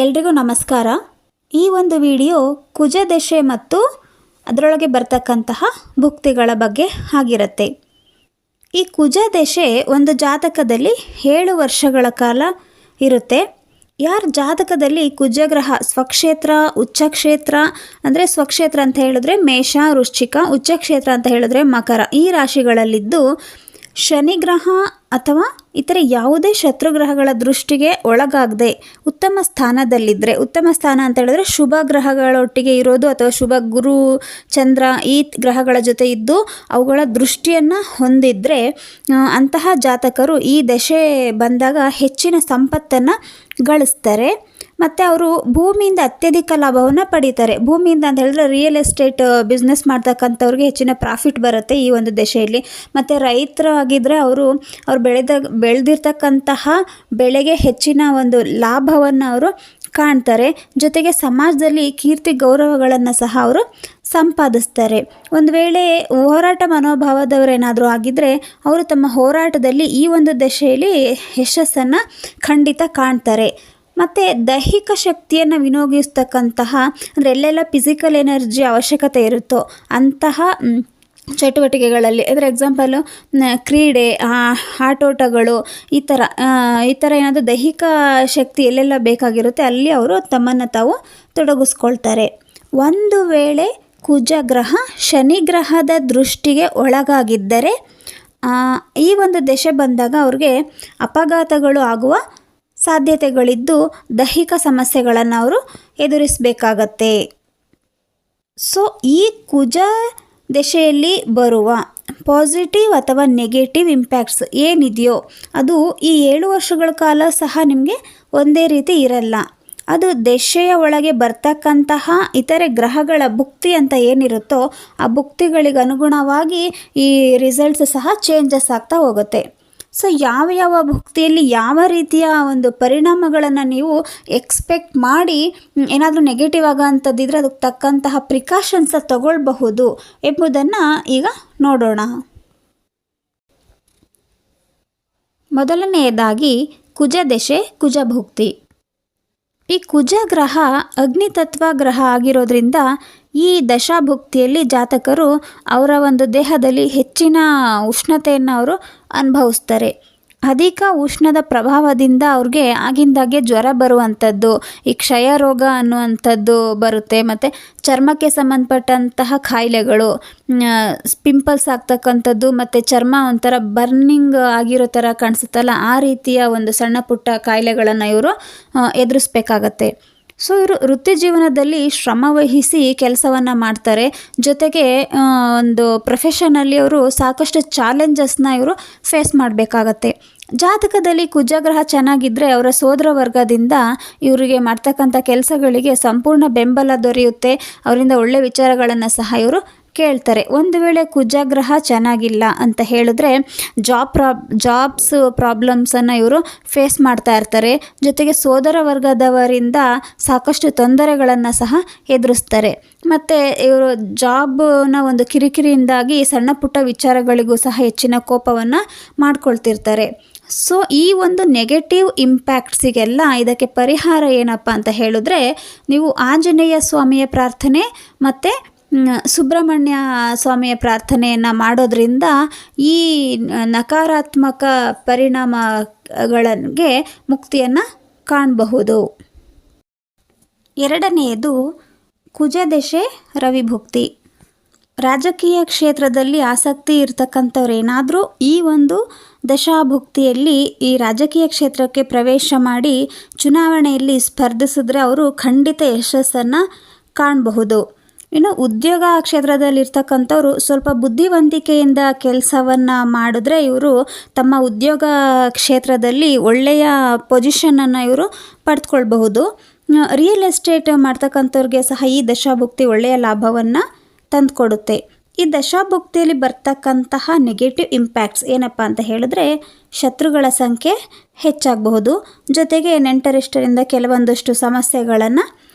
ಎಲ್ರಿಗೂ ನಮಸ್ಕಾರ. ಈ ಒಂದು ವಿಡಿಯೋ ಕುಜ ದಶೆ ಮತ್ತು ಅದರೊಳಗೆ ಬರ್ತಕ್ಕಂತಹ ಭುಕ್ತಿಗಳ ಬಗ್ಗೆ ಆಗಿರುತ್ತೆ. ಈ ಕುಜ ದಶೆ ಒಂದು ಜಾತಕದಲ್ಲಿ 7 ವರ್ಷಗಳ ಕಾಲ ಇರುತ್ತೆ. ಯಾರ ಜಾತಕದಲ್ಲಿ ಕುಜಗ್ರಹ ಸ್ವಕ್ಷೇತ್ರ, ಉಚ್ಚಕ್ಷೇತ್ರ ಅಂದರೆ ಸ್ವಕ್ಷೇತ್ರ ಅಂತ ಹೇಳಿದ್ರೆ ಮೇಷ, ವೃಶ್ಚಿಕ, ಉಚ್ಚಕ್ಷೇತ್ರ ಅಂತ ಹೇಳಿದ್ರೆ ಮಕರ, ಈ ರಾಶಿಗಳಲ್ಲಿದ್ದು ಶನಿಗ್ರಹ ಅಥವಾ ಇತರ ಯಾವುದೇ ಶತ್ರುಗ್ರಹಗಳ ದೃಷ್ಟಿಗೆ ಒಳಗಾಗದೆ ಉತ್ತಮ ಸ್ಥಾನದಲ್ಲಿದ್ದರೆ, ಉತ್ತಮ ಸ್ಥಾನ ಅಂತ ಹೇಳಿದ್ರೆ ಶುಭ ಗ್ರಹಗಳೊಟ್ಟಿಗೆ ಇರೋದು ಅಥವಾ ಶುಭ ಗುರು, ಚಂದ್ರ ಈ ಗ್ರಹಗಳ ಜೊತೆ ಇದ್ದು ಅವುಗಳ ದೃಷ್ಟಿಯನ್ನು ಹೊಂದಿದ್ರೆ ಅಂತಹ ಜಾತಕರು ಈ ದಶೆ ಬಂದಾಗ ಹೆಚ್ಚಿನ ಸಂಪತ್ತನ್ನು ಗಳಿಸ್ತಾರೆ. ಮತ್ತು ಅವರು ಭೂಮಿಯಿಂದ ಅತ್ಯಧಿಕ ಲಾಭವನ್ನು ಪಡೀತಾರೆ. ಭೂಮಿಯಿಂದ ಅಂತ ಹೇಳಿದ್ರೆ ರಿಯಲ್ ಎಸ್ಟೇಟ್ ಬಿಸ್ನೆಸ್ ಮಾಡ್ತಕ್ಕಂಥವ್ರಿಗೆ ಹೆಚ್ಚಿನ ಪ್ರಾಫಿಟ್ ಬರುತ್ತೆ ಈ ಒಂದು ದಶೆಯಲ್ಲಿ. ಮತ್ತು ರೈತರಾಗಿದ್ದರೆ ಅವರು ಬೆಳೆದಿರ್ತಕ್ಕಂತಹ ಬೆಳೆಗೆ ಹೆಚ್ಚಿನ ಒಂದು ಲಾಭವನ್ನು ಅವರು ಕಾಣ್ತಾರೆ. ಜೊತೆಗೆ ಸಮಾಜದಲ್ಲಿ ಕೀರ್ತಿ ಗೌರವಗಳನ್ನು ಸಹ ಅವರು ಸಂಪಾದಿಸ್ತಾರೆ. ಒಂದು ವೇಳೆ ಹೋರಾಟ ಮನೋಭಾವದವರೇನಾದರೂ ಆಗಿದ್ದರೆ ಅವರು ತಮ್ಮ ಹೋರಾಟದಲ್ಲಿ ಈ ಒಂದು ದಶೆಯಲ್ಲಿ ಯಶಸ್ಸನ್ನು ಖಂಡಿತ ಕಾಣ್ತಾರೆ. ಮತ್ತು ದೈಹಿಕ ಶಕ್ತಿಯನ್ನು ವಿನಿಯೋಗಿಸ್ತಕ್ಕಂತಹ ಅಂದರೆ ಎಲ್ಲೆಲ್ಲ ಫಿಸಿಕಲ್ ಎನರ್ಜಿ ಅವಶ್ಯಕತೆ ಇರುತ್ತೋ ಅಂತಹ ಚಟುವಟಿಕೆಗಳಲ್ಲಿ, ಅದರ ಎಕ್ಸಾಂಪಲು ಕ್ರೀಡೆ, ಆಟೋಟಗಳು, ಈ ಥರ ಏನಾದರೂ ದೈಹಿಕ ಶಕ್ತಿ ಎಲ್ಲೆಲ್ಲ ಬೇಕಾಗಿರುತ್ತೆ ಅಲ್ಲಿ ಅವರು ತಮ್ಮನ್ನು ತಾವು ತೊಡಗಿಸ್ಕೊಳ್ತಾರೆ. ಒಂದು ವೇಳೆ ಕುಜಗ್ರಹ ಶನಿಗ್ರಹದ ದೃಷ್ಟಿಗೆ ಒಳಗಾಗಿದ್ದರೆ ಈ ಒಂದು ದಶೆ ಬಂದಾಗ ಅವ್ರಿಗೆ ಅಪಘಾತಗಳು ಆಗುವ ಸಾಧ್ಯತೆಗಳಿದ್ದು ದೈಹಿಕ ಸಮಸ್ಯೆಗಳನ್ನು ಅವರು ಎದುರಿಸಬೇಕಾಗತ್ತೆ. ಸೊ ಈ ಕುಜ ದಶೆಯಲ್ಲಿ ಬರುವ ಪಾಸಿಟಿವ್ ಅಥವಾ ನೆಗೆಟಿವ್ ಇಂಪ್ಯಾಕ್ಟ್ಸ್ ಏನಿದೆಯೋ ಅದು ಈ 7 ವರ್ಷಗಳ ಕಾಲ ಸಹ ನಿಮಗೆ ಒಂದೇ ರೀತಿ ಇರಲ್ಲ. ಅದು ದಶೆಯ ಒಳಗೆ ಬರ್ತಕ್ಕಂತಹ ಇತರೆ ಗ್ರಹಗಳ ಭುಕ್ತಿ ಅಂತ ಏನಿರುತ್ತೋ ಆ ಭುಕ್ತಿಗಳಿಗೆ ಅನುಗುಣವಾಗಿ ಈ ರಿಸಲ್ಟ್ಸ್ ಸಹ ಚೇಂಜಸ್ ಆಗ್ತಾ ಹೋಗುತ್ತೆ. ಸೊ ಯಾವ ಭುಕ್ತಿಯಲ್ಲಿ ಯಾವ ರೀತಿಯ ಒಂದು ಪರಿಣಾಮಗಳನ್ನು ನೀವು ಎಕ್ಸ್ಪೆಕ್ಟ್ ಮಾಡಿ ಏನಾದರೂ ನೆಗೆಟಿವ್ ಆಗೋಂಥದ್ದಿದ್ರೆ ಅದಕ್ಕೆ ತಕ್ಕಂತಹ ಪ್ರಿಕಾಷನ್ಸ್ ತಗೊಳ್ಬಹುದು ಎಂಬುದನ್ನು ಈಗ ನೋಡೋಣ. ಮೊದಲನೆಯದಾಗಿ ಕುಜ ದಶೆ, ಕುಜ ಭುಕ್ತಿ. ಈ ಕುಜ ಗ್ರಹ ಅಗ್ನಿತತ್ವ ಗ್ರಹ ಆಗಿರೋದ್ರಿಂದ ಈ ದಶಾಭುಕ್ತಿಯಲ್ಲಿ ಜಾತಕರು ಅವರ ಒಂದು ದೇಹದಲ್ಲಿ ಹೆಚ್ಚಿನ ಉಷ್ಣತೆಯನ್ನು ಅವರು ಅನುಭವಿಸ್ತಾರೆ. ಅಧಿಕ ಉಷ್ಣದ ಪ್ರಭಾವದಿಂದ ಅವ್ರಿಗೆ ಆಗಿಂದಾಗೆ ಜ್ವರ ಬರುವಂಥದ್ದು, ಈ ಕ್ಷಯ ರೋಗ ಅನ್ನುವಂಥದ್ದು ಬರುತ್ತೆ. ಮತ್ತು ಚರ್ಮಕ್ಕೆ ಸಂಬಂಧಪಟ್ಟಂತಹ ಕಾಯಿಲೆಗಳು, ಪಿಂಪಲ್ಸ್ ಆಗ್ತಕ್ಕಂಥದ್ದು, ಮತ್ತು ಚರ್ಮ ಒಂಥರ ಬರ್ನಿಂಗ್ ಆಗಿರೋ ಥರ ಕಾಣಿಸುತ್ತಲ್ಲ ಆ ರೀತಿಯ ಒಂದು ಸಣ್ಣ ಪುಟ್ಟ ಕಾಯಿಲೆಗಳನ್ನು ಇವರು ಎದುರಿಸ್ಬೇಕಾಗತ್ತೆ. ಸೊ ಇವರು ವೃತ್ತಿ ಜೀವನದಲ್ಲಿ ಶ್ರಮವಹಿಸಿ ಕೆಲಸವನ್ನು ಮಾಡ್ತಾರೆ. ಜೊತೆಗೆ ಒಂದು ಪ್ರೊಫೆಷನಲ್ಲಿ ಅವರು ಸಾಕಷ್ಟು ಚಾಲೆಂಜಸ್ನ ಇವರು ಫೇಸ್ ಮಾಡಬೇಕಾಗತ್ತೆ. ಜಾತಕದಲ್ಲಿ ಕುಜಗ್ರಹ ಚೆನ್ನಾಗಿದ್ದರೆ ಅವರ ಸೋದರ ವರ್ಗದಿಂದ ಇವರಿಗೆ ಮಾಡ್ತಕ್ಕಂಥ ಕೆಲಸಗಳಿಗೆ ಸಂಪೂರ್ಣ ಬೆಂಬಲ ದೊರೆಯುತ್ತೆ. ಅವರಿಂದ ಒಳ್ಳೆಯ ವಿಚಾರಗಳನ್ನು ಸಹ ಇವರು ಕೇಳ್ತಾರೆ. ಒಂದು ವೇಳೆ ಕುಜಗ್ರಹ ಚೆನ್ನಾಗಿಲ್ಲ ಅಂತ ಹೇಳಿದ್ರೆ ಜಾಬ್ಸ್ ಪ್ರಾಬ್ಲಮ್ಸನ್ನು ಇವರು ಫೇಸ್ ಮಾಡ್ತಾ ಇರ್ತಾರೆ. ಜೊತೆಗೆ ಸೋದರ ವರ್ಗದವರಿಂದ ಸಾಕಷ್ಟು ತೊಂದರೆಗಳನ್ನು ಸಹ ಎದುರಿಸ್ತಾರೆ. ಮತ್ತು ಇವರು ಜಾಬ್ನ ಒಂದು ಕಿರಿಕಿರಿಯಿಂದಾಗಿ ಸಣ್ಣ ಪುಟ್ಟ ವಿಚಾರಗಳಿಗೂ ಸಹ ಹೆಚ್ಚಿನ ಕೋಪವನ್ನು ಮಾಡ್ಕೊಳ್ತಿರ್ತಾರೆ. ಸೊ ಈ ಒಂದು ನೆಗೆಟಿವ್ ಇಂಪ್ಯಾಕ್ಟ್ಸಿಗೆಲ್ಲ ಇದಕ್ಕೆ ಪರಿಹಾರ ಏನಪ್ಪ ಅಂತ ಹೇಳಿದ್ರೆ ನೀವು ಆಂಜನೇಯ ಸ್ವಾಮಿಯ ಪ್ರಾರ್ಥನೆ ಮತ್ತು ಸುಬ್ರಹ್ಮಣ್ಯ ಸ್ವಾಮಿಯ ಪ್ರಾರ್ಥನೆಯನ್ನು ಮಾಡೋದ್ರಿಂದ ಈ ನಕಾರಾತ್ಮಕ ಪರಿಣಾಮಗಳಿಗೆ ಮುಕ್ತಿಯನ್ನು ಕಾಣಬಹುದು. ಎರಡನೆಯದು ಕುಜದಶೆ ರವಿಭುಕ್ತಿ. ರಾಜಕೀಯ ಕ್ಷೇತ್ರದಲ್ಲಿ ಆಸಕ್ತಿ ಇರತಕ್ಕಂಥವ್ರು ಏನಾದರೂ ಈ ಒಂದು ದಶಾಭುಕ್ತಿಯಲ್ಲಿ ಈ ರಾಜಕೀಯ ಕ್ಷೇತ್ರಕ್ಕೆ ಪ್ರವೇಶ ಮಾಡಿ ಚುನಾವಣೆಯಲ್ಲಿ ಸ್ಪರ್ಧಿಸಿದ್ರೆ ಅವರು ಖಂಡಿತ ಯಶಸ್ಸನ್ನು ಕಾಣಬಹುದು. ಇನ್ನು ಉದ್ಯೋಗ ಕ್ಷೇತ್ರದಲ್ಲಿರ್ತಕ್ಕಂಥವ್ರು ಸ್ವಲ್ಪ ಬುದ್ಧಿವಂತಿಕೆಯಿಂದ ಕೆಲಸವನ್ನು ಮಾಡಿದ್ರೆ ಇವರು ತಮ್ಮ ಉದ್ಯೋಗ ಕ್ಷೇತ್ರದಲ್ಲಿ ಒಳ್ಳೆಯ ಪೊಸಿಷನನ್ನು ಇವರು ಪಡೆದುಕೊಳ್ಬಹುದು. ರಿಯಲ್ ಎಸ್ಟೇಟ್ ಮಾಡ್ತಕ್ಕಂಥವ್ರಿಗೆ ಸಹ ಈ ದಶಾಭುಕ್ತಿ ಒಳ್ಳೆಯ ಲಾಭವನ್ನು ತಂದುಕೊಡುತ್ತೆ. ಈ ದಶಾಭುಕ್ತಿಯಲ್ಲಿ ಬರ್ತಕ್ಕಂತಹ ನೆಗೆಟಿವ್ ಇಂಪ್ಯಾಕ್ಟ್ಸ್ ಏನಪ್ಪ ಅಂತ ಹೇಳಿದ್ರೆ ಶತ್ರುಗಳ ಸಂಖ್ಯೆ ಹೆಚ್ಚಾಗಬಹುದು. ಜೊತೆಗೆ ನೆಂಟರಿಷ್ಟರಿಂದ ಕೆಲವೊಂದಷ್ಟು ಸಮಸ್ಯೆಗಳನ್ನು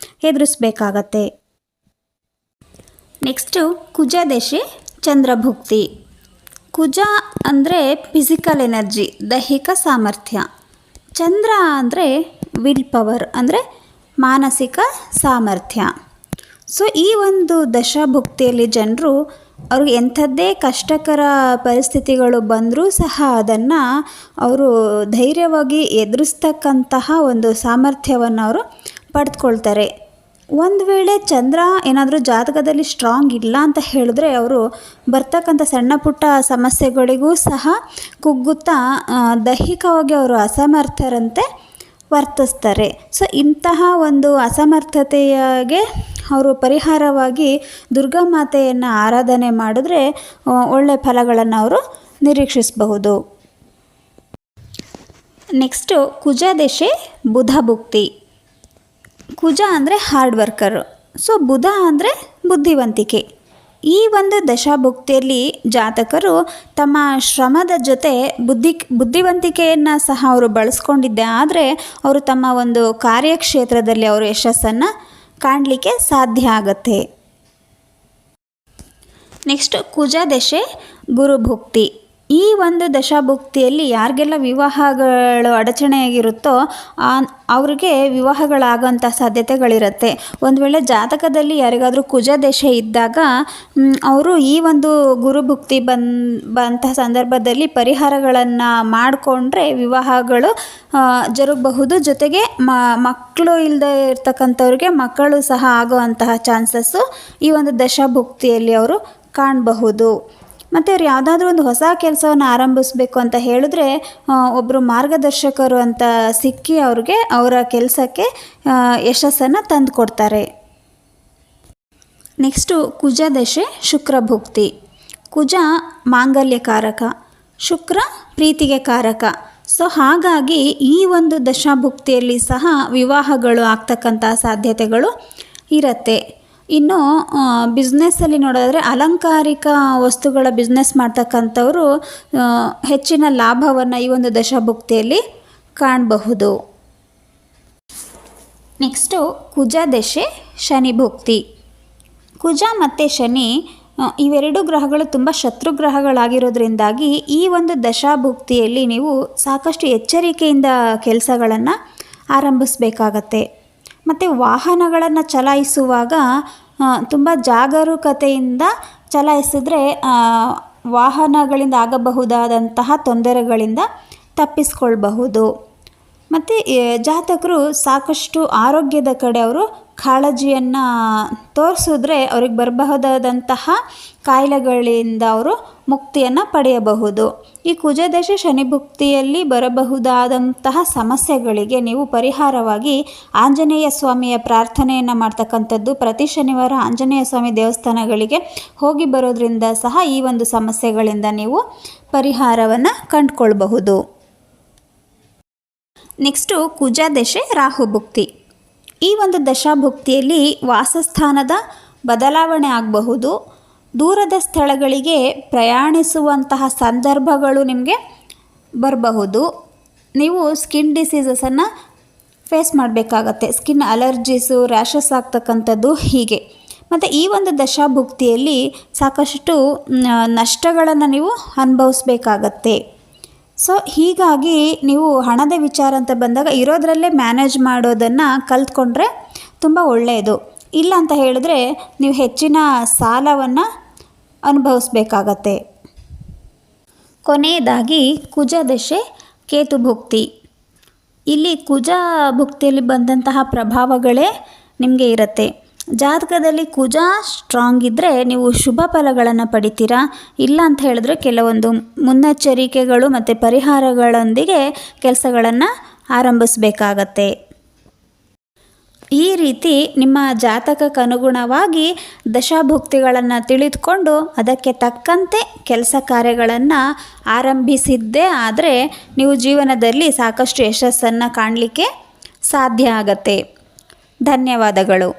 ಎದುರಿಸಬೇಕಾಗತ್ತೆ. ನೆಕ್ಸ್ಟು ಕುಜ ದಶೆ ಚಂದ್ರಭುಕ್ತಿ. ಕುಜ ಅಂದರೆ ಫಿಸಿಕಲ್ ಎನರ್ಜಿ, ದೈಹಿಕ ಸಾಮರ್ಥ್ಯ. ಚಂದ್ರ ಅಂದರೆ ವಿಲ್ ಪವರ್ ಅಂದರೆ ಮಾನಸಿಕ ಸಾಮರ್ಥ್ಯ. ಸೊ ಈ ಒಂದು ದಶಾಭುಕ್ತಿಯಲ್ಲಿ ಜನರು ಅವ್ರಿಗೆ ಎಂಥದ್ದೇ ಕಷ್ಟಕರ ಪರಿಸ್ಥಿತಿಗಳು ಬಂದರೂ ಸಹ ಅದನ್ನು ಅವರು ಧೈರ್ಯವಾಗಿ ಎದುರಿಸ್ತಕ್ಕಂತಹ ಒಂದು ಸಾಮರ್ಥ್ಯವನ್ನು ಅವರು ಪಡೆದುಕೊಳ್ತಾರೆ. ಒಂದು ವೇಳೆ ಚಂದ್ರ ಏನಾದರೂ ಜಾತಕದಲ್ಲಿ ಸ್ಟ್ರಾಂಗ್ ಇಲ್ಲ ಅಂತ ಹೇಳಿದ್ರೆ ಅವರು ಬರ್ತಕ್ಕಂಥ ಸಣ್ಣ ಪುಟ್ಟ ಸಮಸ್ಯೆಗಳಿಗೂ ಸಹ ಕುಗ್ಗುತ್ತಾ ದೈಹಿಕವಾಗಿ ಅವರು ಅಸಮರ್ಥರಂತೆ ವರ್ತಿಸ್ತಾರೆ. ಸೊ ಇಂತಹ ಒಂದು ಅಸಮರ್ಥತೆಗೆ ಅವರು ಪರಿಹಾರವಾಗಿ ದುರ್ಗಾಮಾತೆಯನ್ನು ಆರಾಧನೆ ಮಾಡಿದ್ರೆ ಒಳ್ಳೆಯ ಫಲಗಳನ್ನು ಅವರು ನಿರೀಕ್ಷಿಸಬಹುದು. ನೆಕ್ಸ್ಟು ಕುಜದಶೆ ಬುಧ ಭುಕ್ತಿ. ಕುಜ ಅಂದರೆ ಹಾರ್ಡ್ ವರ್ಕರು, ಸೊ ಬುಧ ಅಂದರೆ ಬುದ್ಧಿವಂತಿಕೆ. ಈ ಒಂದು ದಶಾಭುಕ್ತಿಯಲ್ಲಿ ಜಾತಕರು ತಮ್ಮ ಶ್ರಮದ ಜೊತೆ ಬುದ್ಧಿವಂತಿಕೆಯನ್ನು ಸಹ ಅವರು ಬಳಸ್ಕೊಂಡಿದ್ದೆ ಆದರೆ ಅವರು ತಮ್ಮ ಒಂದು ಕಾರ್ಯಕ್ಷೇತ್ರದಲ್ಲಿ ಅವರು ಯಶಸ್ಸನ್ನು ಕಾಣಲಿಕ್ಕೆ ಸಾಧ್ಯ ಆಗುತ್ತೆ. ನೆಕ್ಸ್ಟ್ ಕುಜದಶೆ ಗುರುಭುಕ್ತಿ. ಈ ಒಂದು ದಶಾಭುಕ್ತಿಯಲ್ಲಿ ಯಾರಿಗೆಲ್ಲ ವಿವಾಹಗಳು ಅಡಚಣೆಯಾಗಿರುತ್ತೋ ಅವ್ರಿಗೆ ವಿವಾಹಗಳಾಗೋಂಥ ಸಾಧ್ಯತೆಗಳಿರುತ್ತೆ. ಒಂದು ವೇಳೆ ಜಾತಕದಲ್ಲಿ ಯಾರಿಗಾದರೂ ಕುಜದಶೆ ಇದ್ದಾಗ ಅವರು ಈ ಒಂದು ಗುರುಭುಕ್ತಿ ಬಂತಹ ಸಂದರ್ಭದಲ್ಲಿ ಪರಿಹಾರಗಳನ್ನು ಮಾಡಿಕೊಂಡ್ರೆ ವಿವಾಹಗಳು ಜರುಗಬಹುದು. ಜೊತೆಗೆ ಮಕ್ಕಳು ಇಲ್ಲದೆ ಇರ್ತಕ್ಕಂಥವ್ರಿಗೆ ಮಕ್ಕಳು ಸಹ ಆಗುವಂತಹ ಚಾನ್ಸಸ್ಸು ಈ ಒಂದು ದಶಾಭುಕ್ತಿಯಲ್ಲಿ ಅವರು ಕಾಣಬಹುದು. ಮತ್ತು ಅವ್ರು ಯಾವುದಾದ್ರೂ ಒಂದು ಹೊಸ ಕೆಲಸವನ್ನು ಆರಂಭಿಸಬೇಕು ಅಂತ ಹೇಳಿದ್ರೆ ಒಬ್ಬರು ಮಾರ್ಗದರ್ಶಕರು ಅಂತ ಸಿಕ್ಕಿ ಅವ್ರಿಗೆ ಅವರ ಕೆಲಸಕ್ಕೆ ಯಶಸ್ಸನ್ನು ತಂದುಕೊಡ್ತಾರೆ. ನೆಕ್ಸ್ಟು ಕುಜದಶೆ ಶುಕ್ರಭುಕ್ತಿ. ಕುಜ ಮಾಂಗಲ್ಯಕಾರಕ, ಶುಕ್ರ ಪ್ರೀತಿಗೆ ಕಾರಕ. ಸೊ ಹಾಗಾಗಿ ಈ ಒಂದು ದಶಾಭುಕ್ತಿಯಲ್ಲಿ ಸಹ ವಿವಾಹಗಳು ಆಗ್ತಕ್ಕಂಥ ಸಾಧ್ಯತೆಗಳು ಇರುತ್ತೆ. ಇನ್ನು ಬಿಸ್ನೆಸ್ಸಲ್ಲಿ ನೋಡೋದಾದರೆ ಅಲಂಕಾರಿಕ ವಸ್ತುಗಳ ಬಿಸ್ನೆಸ್ ಮಾಡ್ತಕ್ಕಂಥವರು ಹೆಚ್ಚಿನ ಲಾಭವನ್ನು ಈ ಒಂದು ದಶಾಭುಕ್ತಿಯಲ್ಲಿ ಕಾಣಬಹುದು. ನೆಕ್ಸ್ಟು ಕುಜದಶೆ ಶನಿಭುಕ್ತಿ. ಕುಜ ಮತ್ತು ಶನಿ ಇವೆರಡು ಗ್ರಹಗಳು ತುಂಬ ಶತ್ರು ಗ್ರಹಗಳಾಗಿರೋದ್ರಿಂದಾಗಿ ಈ ಒಂದು ದಶಾಭುಕ್ತಿಯಲ್ಲಿ ನೀವು ಸಾಕಷ್ಟು ಎಚ್ಚರಿಕೆಯಿಂದ ಕೆಲಸಗಳನ್ನು ಆರಂಭಿಸಬೇಕಾಗತ್ತೆ. ಮತ್ತು ವಾಹನಗಳನ್ನು ಚಲಾಯಿಸುವಾಗ ತುಂಬ ಜಾಗರೂಕತೆಯಿಂದ ಚಲಾಯಿಸಿದ್ರೆ ವಾಹನಗಳಿಂದ ಆಗಬಹುದಾದಂತಹ ತೊಂದರೆಗಳಿಂದ ತಪ್ಪಿಸ್ಕೊಳ್ಬಹುದು. ಮತ್ತು ಜಾತಕರು ಸಾಕಷ್ಟು ಆರೋಗ್ಯದ ಕಡೆ ಅವರು ಕಾಳಜಿಯನ್ನು ತೋರಿಸಿದ್ರೆ ಅವ್ರಿಗೆ ಬರಬಹುದಾದಂತಹ ಕಾಯಿಲೆಗಳಿಂದ ಅವರು ಮುಕ್ತಿಯನ್ನು ಪಡೆಯಬಹುದು. ಈ ಕುಜದಶೆ ಶನಿಭುಕ್ತಿಯಲ್ಲಿ ಬರಬಹುದಾದಂತಹ ಸಮಸ್ಯೆಗಳಿಗೆ ನೀವು ಪರಿಹಾರವಾಗಿ ಆಂಜನೇಯ ಸ್ವಾಮಿಯ ಪ್ರಾರ್ಥನೆಯನ್ನು ಮಾಡ್ತಕ್ಕಂಥದ್ದು, ಪ್ರತಿ ಶನಿವಾರ ಆಂಜನೇಯ ಸ್ವಾಮಿ ದೇವಸ್ಥಾನಗಳಿಗೆ ಹೋಗಿ ಬರೋದ್ರಿಂದ ಸಹ ಈ ಒಂದು ಸಮಸ್ಯೆಗಳಿಂದ ನೀವು ಪರಿಹಾರವನ್ನು ಕಂಡುಕೊಳ್ಬಹುದು. ನೆಕ್ಸ್ಟು ಕುಜದಶೆ ರಾಹುಭುಕ್ತಿ. ಈ ಒಂದು ದಶಾಭುಕ್ತಿಯಲ್ಲಿ ವಾಸಸ್ಥಾನದ ಬದಲಾವಣೆ ಆಗಬಹುದು. ದೂರದ ಸ್ಥಳಗಳಿಗೆ ಪ್ರಯಾಣಿಸುವಂತಹ ಸಂದರ್ಭಗಳು ನಿಮಗೆ ಬರಬಹುದು. ನೀವು ಸ್ಕಿನ್ ಡಿಸೀಸಸನ್ನು ಫೇಸ್ ಮಾಡಬೇಕಾಗತ್ತೆ. ಸ್ಕಿನ್ ಅಲರ್ಜೀಸು, ರ್ಯಾಷಸ್ ಆಗ್ತಕ್ಕಂಥದ್ದು ಹೀಗೆ. ಮತ್ತು ಈ ಒಂದು ದಶಾಭುಕ್ತಿಯಲ್ಲಿ ಸಾಕಷ್ಟು ನಷ್ಟಗಳನ್ನು ನೀವು ಅನುಭವಿಸ್ಬೇಕಾಗತ್ತೆ. ಸೊ ಹೀಗಾಗಿ ನೀವು ಹಣದ ವಿಚಾರ ಅಂತ ಬಂದಾಗ ಇರೋದರಲ್ಲೇ ಮ್ಯಾನೇಜ್ ಮಾಡೋದನ್ನು ಕಲ್ತ್ಕೊಂಡ್ರೆ ತುಂಬ ಒಳ್ಳೆಯದು. ಇಲ್ಲ ಅಂತ ಹೇಳಿದ್ರೆ ನೀವು ಹೆಚ್ಚಿನ ಸಾಲವನ್ನು ಅನುಭವಿಸ್ಬೇಕಾಗತ್ತೆ. ಕೊನೆಯದಾಗಿ ಕುಜದಶೆ ಕೇತುಭುಕ್ತಿ. ಇಲ್ಲಿ ಕುಜ ಭುಕ್ತಿಯಲ್ಲಿ ಬಂದಂತಹ ಪ್ರಭಾವಗಳೇ ನಿಮಗೆ ಇರುತ್ತೆ. ಜಾತಕದಲ್ಲಿ ಕುಜ ಸ್ಟ್ರಾಂಗ್ ಇದ್ದರೆ ನೀವು ಶುಭ ಫಲಗಳನ್ನು ಪಡಿತೀರಾ. ಇಲ್ಲ ಅಂತ ಹೇಳಿದ್ರೆ ಕೆಲವೊಂದು ಮುನ್ನೆಚ್ಚರಿಕೆಗಳು ಮತ್ತು ಪರಿಹಾರಗಳೊಂದಿಗೆ ಕೆಲಸಗಳನ್ನು ಆರಂಭಿಸಬೇಕಾಗತ್ತೆ. ಈ ರೀತಿ ನಿಮ್ಮ ಜಾತಕಕ್ಕನುಗುಣವಾಗಿ ದಶಾಭುಕ್ತಿಗಳನ್ನು ತಿಳಿದುಕೊಂಡು ಅದಕ್ಕೆ ತಕ್ಕಂತೆ ಕೆಲಸ ಕಾರ್ಯಗಳನ್ನು ಆರಂಭಿಸಿದ್ದೇ ಆದರೆ ನೀವು ಜೀವನದಲ್ಲಿ ಸಾಕಷ್ಟು ಯಶಸ್ಸನ್ನು ಕಾಣಲಿಕ್ಕೆ ಸಾಧ್ಯ ಆಗತ್ತೆ. ಧನ್ಯವಾದಗಳು.